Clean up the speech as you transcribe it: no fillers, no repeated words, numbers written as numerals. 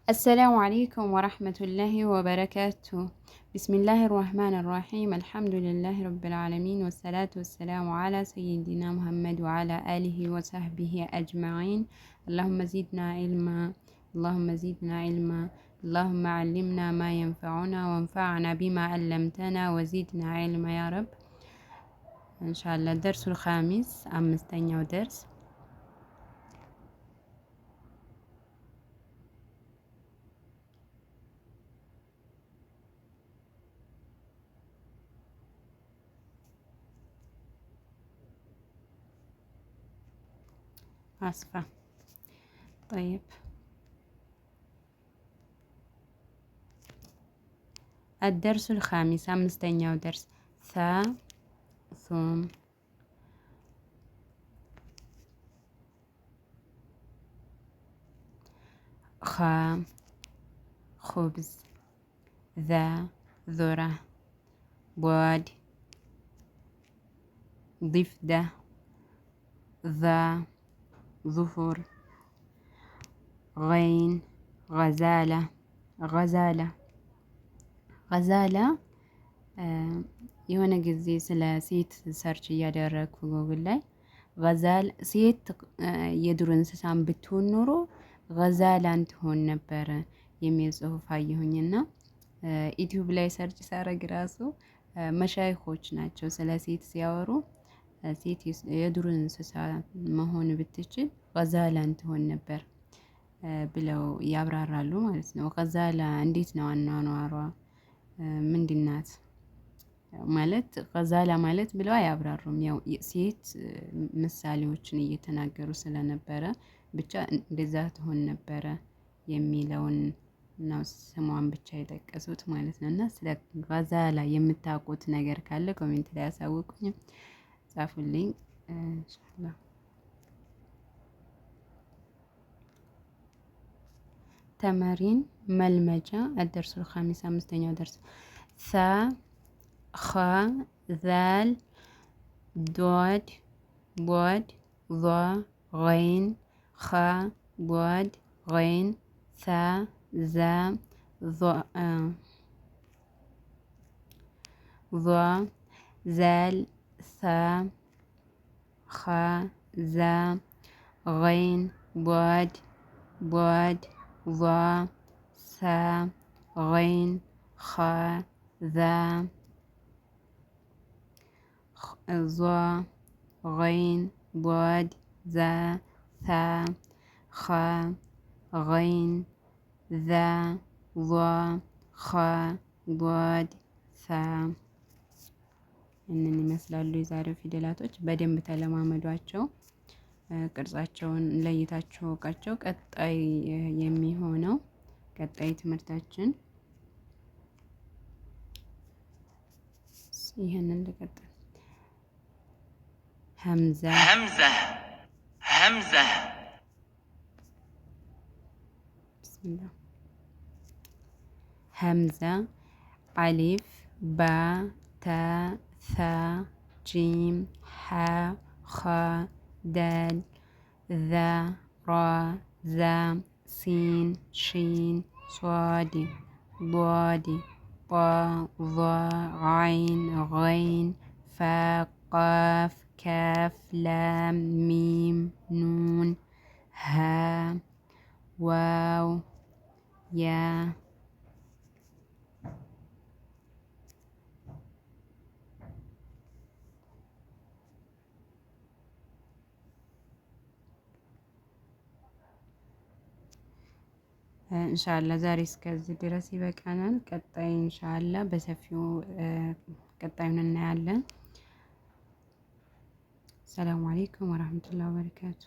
السلام عليكم ورحمة الله وبركاته. بسم الله الرحمن الرحيم. الحمد لله رب العالمين، والصلاة والسلام على سيدنا محمد وعلى آله وصحبه أجمعين. اللهم زدنا علما، اللهم زدنا علما، اللهم علمنا ما ينفعنا وانفعنا بما علمتنا وزدنا علما يا رب. إن شاء الله الدرس الخامس أمستنيو درس. آسفة. طيب، الدرس الخامس أمستنيو درس. ثا، ثم، خا، خبز، ذا، ذرة، بود، ضفدة، ذا، ظفر، غين، غزالة، غزالة غزالة የሆነ ጊዜ ስለ ሴት ሰርች እያደረግኩ ጉግል ላይ ገዛል ሴት የዱር እንስሳን ብትሆን ኖሮ ገዛላን ትሆን ነበረ የሚል ጽሑፍ አየሁኝና ዩቲዩብ ላይ ሰርች ሳረግ ራሱ መሻይኾች ናቸው ስለ ሴት ሲያወሩ ሴት የዱር እንስሳ መሆን ብትችል ገዛላን ትሆን ነበር ብለው ያብራራሉ ማለት ነው። ገዛላ እንዴት ነው አኗኗሯ? ምንድናት ማለት ገዛላ ማለት ብለው አያብራሩም። ያው ሴት ምሳሌዎችን እየተናገሩ ስለነበረ ብቻ እንደዛ ትሆን ነበረ የሚለውን ነው ስሟን ብቻ የጠቀሱት ማለት ነው። እና ስለ ገዛላ የምታውቁት ነገር ካለ ኮሜንት ላይ ያሳውቁኝ፣ ጻፉልኝ ኢንሻአላህ። ተመሪን መልመጃ الدرس الخامس አምስተኛው درس ث خ ذال ضاد بود ظ غين خ بود غين ث ذ ظ ذال ث خ ذ غين بود بود ظ ث غين خ ذا ظ غين بود ذا ث خ غين ذا ظ خ بود ث። እነን ይመስላሉ የዛሬው ፊደላቶች። በደንብ ተለማመዷቸው፣ ቅርጻቸውን ለይታችሁ አውቃቸው። ቀጣይ የሚሆነው ቀጣይ ትምህርታችን ይሄንን ልቀጥል። ሀምዛ ሀምዛ ሀምዛ ቢስሚላህ ሀምዛ አሊፍ ባ ታ ث جيم ح خ دال ذا را ذا سين شين صاد ضاد طا ظا عين غين فا قاف كاف لام ميم نون ها واو يا ኢንሻአላ ዛሬ እስከዚህ ድረስ ይበቃናል። ቀጣይ ኢንሻአላ በሰፊው ቀጣዩን እናያለን። ሰላም አለይኩም ወራህመቱላሂ ወበረካቱ።